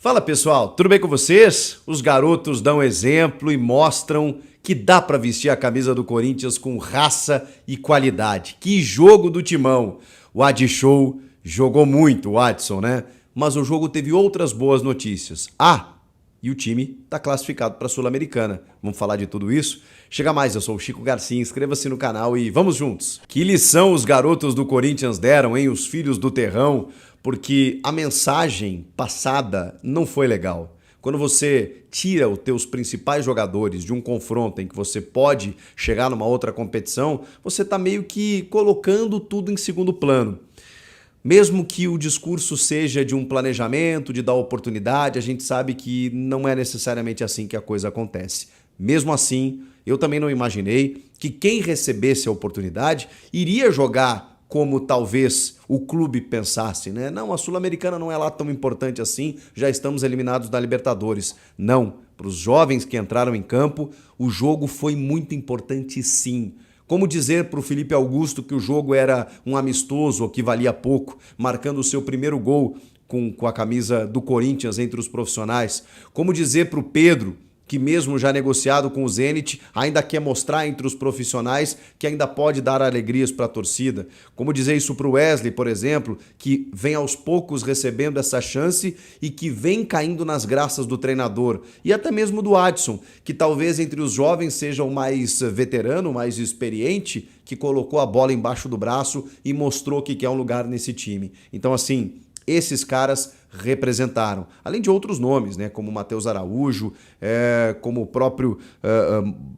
Fala pessoal, tudo bem com vocês? Os garotos dão exemplo e mostram que dá para vestir a camisa do Corinthians com raça e qualidade. Que jogo do Timão! O Ad Show jogou muito, o Adson, né? Mas o jogo teve outras boas notícias. E o time está classificado para a Sul-Americana. Vamos falar de tudo isso? Chega mais, eu sou o Chico Garcia, inscreva-se no canal e vamos juntos. Que lição os garotos do Corinthians deram, hein? Os filhos do terrão, porque a mensagem passada não foi legal. Quando você tira os teus principais jogadores de um confronto em que você pode chegar numa outra competição, você está meio que colocando tudo em segundo plano. Mesmo que o discurso seja de um planejamento, de dar oportunidade, a gente sabe que não é necessariamente assim que a coisa acontece. Mesmo assim, eu também não imaginei que quem recebesse a oportunidade iria jogar como talvez o clube pensasse, né? Não, a Sul-Americana não é lá tão importante assim, já estamos eliminados da Libertadores. Não, para os jovens que entraram em campo, o jogo foi muito importante sim. Como dizer para o Felipe Augusto que o jogo era um amistoso ou que valia pouco, marcando o seu primeiro gol com a camisa do Corinthians entre os profissionais? Como dizer para o Pedro, que mesmo já negociado com o Zenit, ainda quer mostrar entre os profissionais que ainda pode dar alegrias para a torcida? Como dizer isso para o Wesley, por exemplo, que vem aos poucos recebendo essa chance e que vem caindo nas graças do treinador? E até mesmo do Adson, que talvez entre os jovens seja o mais veterano, mais experiente, que colocou a bola embaixo do braço e mostrou que quer um lugar nesse time. Então, assim, esses caras representaram, além de outros nomes, né, como Matheus Araújo, como o próprio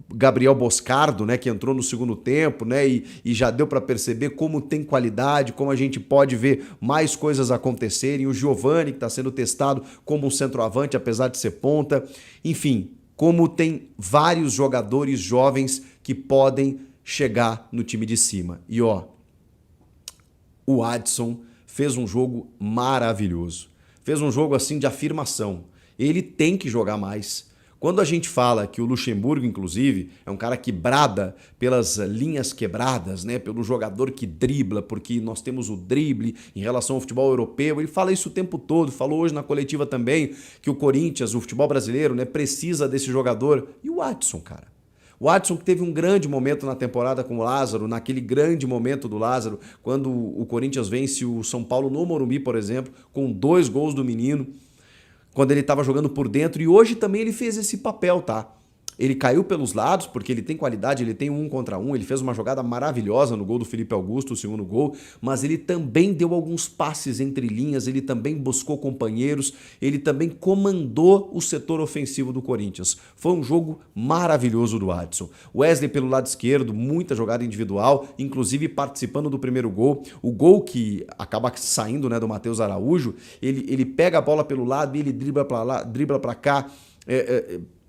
Gabriel Boscardo, né, que entrou no segundo tempo, né, e já deu para perceber como tem qualidade, como a gente pode ver mais coisas acontecerem. O Giovani, que está sendo testado como um centroavante, apesar de ser ponta. Enfim, como tem vários jogadores jovens que podem chegar no time de cima. E o Adson fez um jogo maravilhoso. Fez um jogo assim de afirmação. Ele tem que jogar mais. Quando a gente fala que o Luxemburgo, inclusive, é um cara que brada pelas linhas quebradas, né, pelo jogador que dribla, porque nós temos o drible em relação ao futebol europeu, ele fala isso o tempo todo, falou hoje na coletiva também que o Corinthians, o futebol brasileiro, né, precisa desse jogador. E o Adson, cara? O Adson que teve um grande momento na temporada com o Lázaro, naquele grande momento do Lázaro, quando o Corinthians vence o São Paulo no Morumbi, por exemplo, com 2 gols do menino, quando ele estava jogando por dentro, e hoje também ele fez esse papel, tá? Ele caiu pelos lados, porque ele tem qualidade, ele tem 1 contra 1, ele fez uma jogada maravilhosa no gol do Felipe Augusto, o segundo gol, mas ele também deu alguns passes entre linhas, ele também buscou companheiros, ele também comandou o setor ofensivo do Corinthians. Foi um jogo maravilhoso do Adson. Wesley pelo lado esquerdo, muita jogada individual, inclusive participando do primeiro gol. O gol que acaba saindo, né, do Matheus Araújo, ele pega a bola pelo lado e ele dribla para lá, dribla para cá,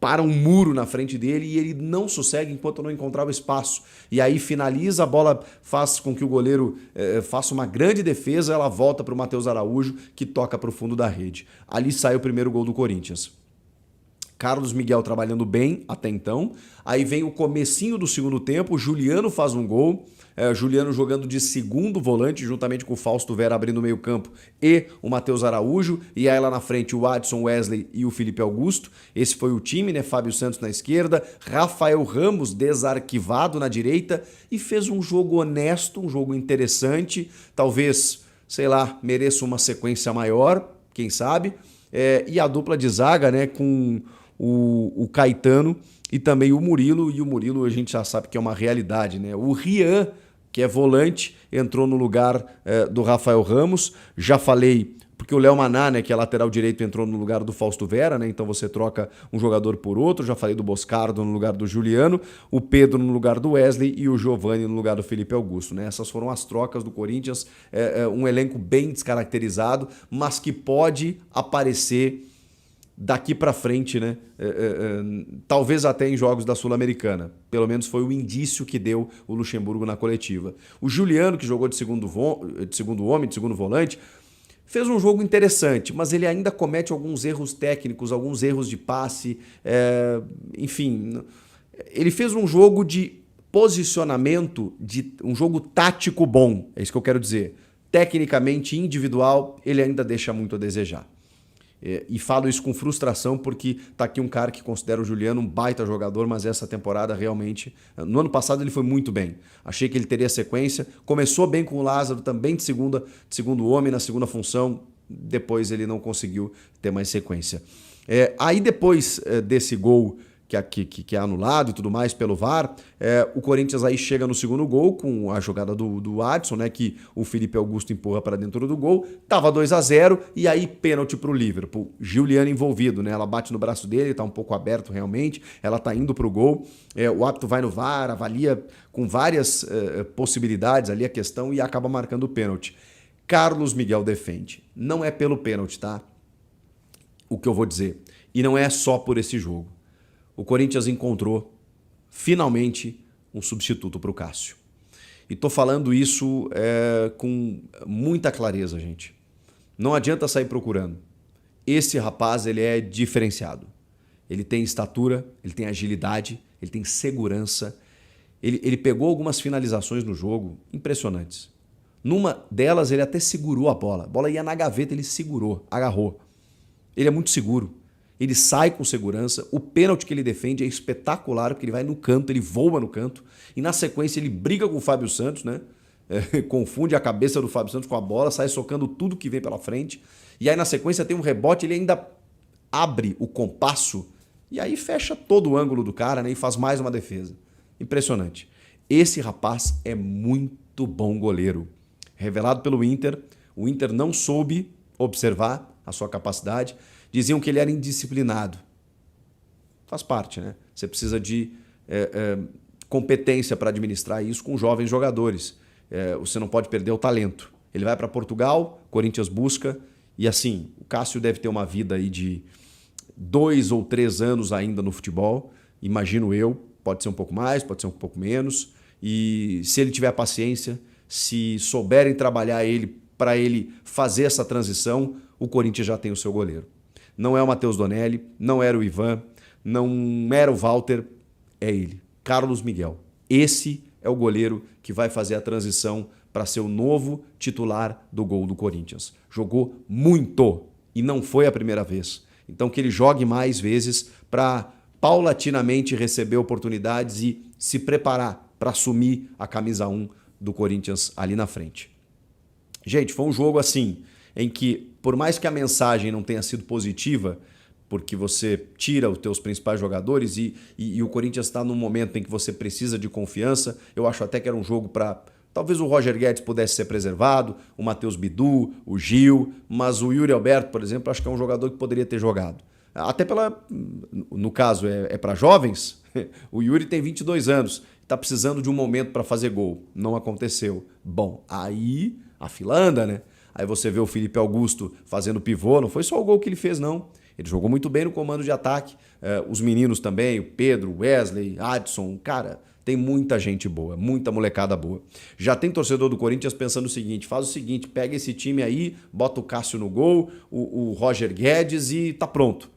para um muro na frente dele e ele não sossegue enquanto não encontrar o espaço. E aí finaliza, a bola faz com que o goleiro faça uma grande defesa, ela volta para o Matheus Araújo, que toca para o fundo da rede. Ali sai o primeiro gol do Corinthians. Carlos Miguel trabalhando bem até então. Aí vem o comecinho do segundo tempo, o Juliano faz um gol. Juliano jogando de segundo volante, juntamente com o Fausto Vera abrindo o meio campo e o Matheus Araújo. E aí lá na frente o Adson, Wesley e o Felipe Augusto. Esse foi o time, né? Fábio Santos na esquerda, Rafael Ramos desarquivado na direita e fez um jogo honesto, um jogo interessante. Talvez, sei lá, mereça uma sequência maior, quem sabe. E a dupla de zaga, né? Com o Caetano e também o Murilo. E o Murilo a gente já sabe que é uma realidade, né? O Rian, que é volante, entrou no lugar do Rafael Ramos. Já falei, porque o Léo Maná, né, que é lateral direito, entrou no lugar do Fausto Vera, né? Então você troca um jogador por outro. Já falei do Boscardo no lugar do Juliano, o Pedro no lugar do Wesley e o Giovani no lugar do Felipe Augusto, né? Essas foram as trocas do Corinthians. Um elenco bem descaracterizado, mas que pode aparecer daqui para frente, né? Talvez até em jogos da Sul-Americana. Pelo menos foi o indício que deu o Luxemburgo na coletiva. O Juliano, que jogou de segundo homem, de segundo volante, fez um jogo interessante, mas ele ainda comete alguns erros técnicos, alguns erros de passe. Enfim, ele fez um jogo de posicionamento, um jogo tático bom, é isso que eu quero dizer. Tecnicamente, individual, ele ainda deixa muito a desejar. E falo isso com frustração porque tá aqui um cara que considera o Juliano um baita jogador, mas essa temporada realmente... No ano passado ele foi muito bem. Achei que ele teria sequência. Começou bem com o Lázaro, também de segundo homem, na segunda função. Depois ele não conseguiu ter mais sequência. Aí depois desse gol que é anulado e tudo mais pelo VAR, o Corinthians aí chega no segundo gol com a jogada do Adson, né, que o Felipe Augusto empurra para dentro do gol, tava 2-0 e aí pênalti pro Liverpool. Juliano envolvido, né, ela bate no braço dele, tá um pouco aberto realmente, ela tá indo pro gol, o árbitro vai no VAR, avalia com várias possibilidades ali a questão e acaba marcando o pênalti. Carlos Miguel defende. Não é pelo pênalti, tá? O que eu vou dizer. E não é só por esse jogo. O Corinthians encontrou, finalmente, um substituto para o Cássio. E tô falando isso com muita clareza, gente. Não adianta sair procurando. Esse rapaz, ele é diferenciado. Ele tem estatura, ele tem agilidade, ele tem segurança. Ele pegou algumas finalizações no jogo impressionantes. Numa delas, ele até segurou a bola ia na gaveta, ele segurou, agarrou. Ele é muito seguro. Ele sai com segurança, o pênalti que ele defende é espetacular, porque ele vai no canto, ele voa no canto, e na sequência ele briga com o Fábio Santos, né? Confunde a cabeça do Fábio Santos com a bola, sai socando tudo que vem pela frente, e aí na sequência tem um rebote, ele ainda abre o compasso, e aí fecha todo o ângulo do cara, né? E faz mais uma defesa. Impressionante. Esse rapaz é muito bom goleiro. Revelado pelo Inter, o Inter não soube observar a sua capacidade. Diziam que ele era indisciplinado. Faz parte, né? Você precisa de competência para administrar isso com jovens jogadores. Você não pode perder o talento. Ele vai para Portugal, Corinthians busca, e assim, o Cássio deve ter uma vida aí de 2 ou 3 anos ainda no futebol, imagino eu, pode ser um pouco mais, pode ser um pouco menos, e se ele tiver paciência, se souberem trabalhar ele para ele fazer essa transição, o Corinthians já tem o seu goleiro. Não é o Matheus Donelli, não era o Ivan, não era o Walter, é ele, Carlos Miguel. Esse é o goleiro que vai fazer a transição para ser o novo titular do gol do Corinthians. Jogou muito e não foi a primeira vez. Então que ele jogue mais vezes para paulatinamente receber oportunidades e se preparar para assumir a camisa 1 do Corinthians ali na frente. Gente, foi um jogo assim, em que por mais que a mensagem não tenha sido positiva, porque você tira os teus principais jogadores e o Corinthians está num momento em que você precisa de confiança, eu acho até que era um jogo para... Talvez o Roger Guedes pudesse ser preservado, o Matheus Bidu, o Gil, mas o Yuri Alberto, por exemplo, acho que é um jogador que poderia ter jogado. Até no caso, é para jovens, o Yuri tem 22 anos, está precisando de um momento para fazer gol. Não aconteceu. Bom, aí a fila anda, né? Aí você vê o Felipe Augusto fazendo pivô, não foi só o gol que ele fez, não. Ele jogou muito bem no comando de ataque. Os meninos também, o Pedro, Wesley, Adson, cara, tem muita gente boa, muita molecada boa. Já tem torcedor do Corinthians pensando o seguinte, faz o seguinte, pega esse time aí, bota o Cássio no gol, o Roger Guedes e tá pronto.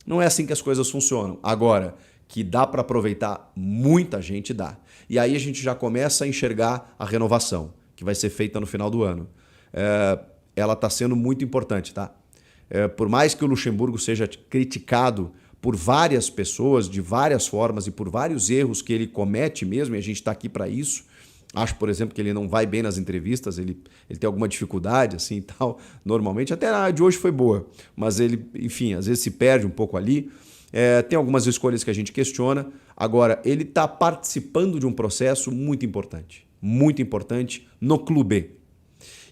Não é assim que as coisas funcionam. Agora, que dá para aproveitar muita gente, dá. E aí a gente já começa a enxergar a renovação, que vai ser feita no final do ano. Ela está sendo muito importante, tá? Por mais que o Luxemburgo seja criticado por várias pessoas, de várias formas e por vários erros que ele comete mesmo, e a gente está aqui para isso. Acho, por exemplo, que ele não vai bem nas entrevistas, ele tem alguma dificuldade assim e tal, normalmente. Até a de hoje foi boa, mas ele, enfim, às vezes se perde um pouco ali. Tem algumas escolhas que a gente questiona. Agora, ele está participando de um processo muito importante no clube.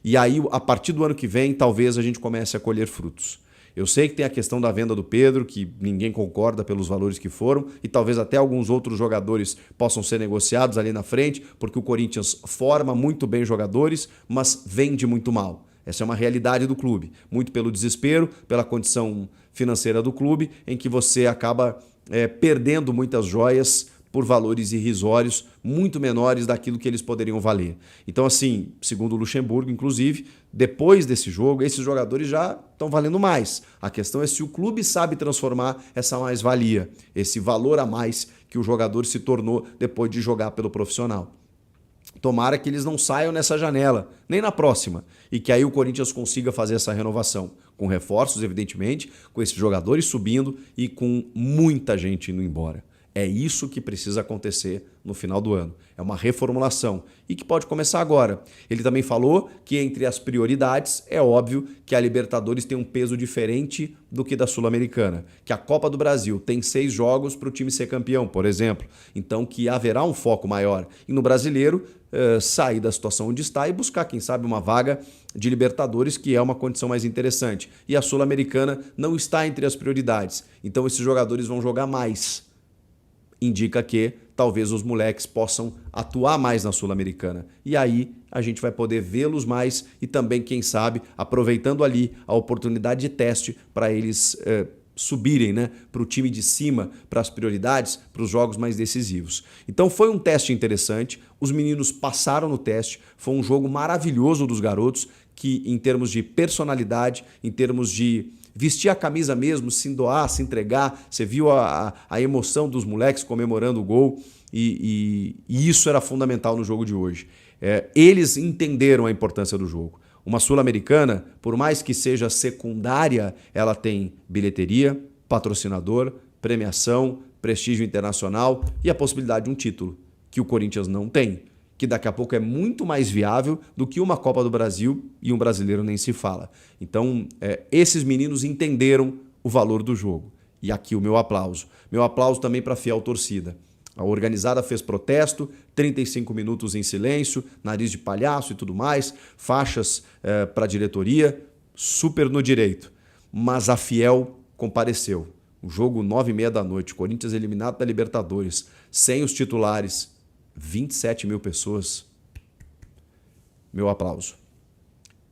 E aí, a partir do ano que vem, talvez a gente comece a colher frutos. Eu sei que tem a questão da venda do Pedro, que ninguém concorda pelos valores que foram, e talvez até alguns outros jogadores possam ser negociados ali na frente, porque o Corinthians forma muito bem jogadores, mas vende muito mal. Essa é uma realidade do clube, muito pelo desespero, pela condição financeira do clube, em que você acaba perdendo muitas joias por valores irrisórios, muito menores daquilo que eles poderiam valer. Então, assim, segundo o Luxemburgo, inclusive, depois desse jogo, esses jogadores já estão valendo mais. A questão é se o clube sabe transformar essa mais-valia, esse valor a mais que o jogador se tornou depois de jogar pelo profissional. Tomara que eles não saiam nessa janela, nem na próxima, e que aí o Corinthians consiga fazer essa renovação, com reforços, evidentemente, com esses jogadores subindo e com muita gente indo embora. É isso que precisa acontecer no final do ano. É uma reformulação e que pode começar agora. Ele também falou que entre as prioridades é óbvio que a Libertadores tem um peso diferente do que da Sul-Americana, que a Copa do Brasil tem 6 jogos para o time ser campeão, por exemplo. Então que haverá um foco maior. E no Brasileiro, sair da situação onde está e buscar, quem sabe, uma vaga de Libertadores, que é uma condição mais interessante. E a Sul-Americana não está entre as prioridades. Então esses jogadores vão jogar mais. Indica que talvez os moleques possam atuar mais na Sul-Americana. E aí a gente vai poder vê-los mais e também, quem sabe, aproveitando ali a oportunidade de teste para eles subirem, né, para o time de cima, para as prioridades, para os jogos mais decisivos. Então foi um teste interessante, os meninos passaram no teste, foi um jogo maravilhoso dos garotos, que em termos de personalidade, em termos de vestir a camisa mesmo, se doar, se entregar. Você viu a emoção dos moleques comemorando o gol e isso era fundamental no jogo de hoje. Eles entenderam a importância do jogo. Uma Sul-Americana, por mais que seja secundária, ela tem bilheteria, patrocinador, premiação, prestígio internacional e a possibilidade de um título, que o Corinthians não tem, que daqui a pouco é muito mais viável do que uma Copa do Brasil e um brasileiro nem se fala. Então, esses meninos entenderam o valor do jogo. E aqui o meu aplauso. Meu aplauso também para a fiel torcida. A organizada fez protesto, 35 minutos em silêncio, nariz de palhaço e tudo mais, faixas para a diretoria, super no direito. Mas a fiel compareceu. O jogo 9h30 da noite, Corinthians eliminado da Libertadores, sem os titulares, 27 mil pessoas. Meu aplauso.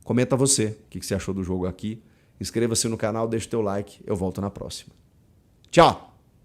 Comenta você o que você achou do jogo aqui. Inscreva-se no canal, deixa o teu like. Eu volto na próxima. Tchau!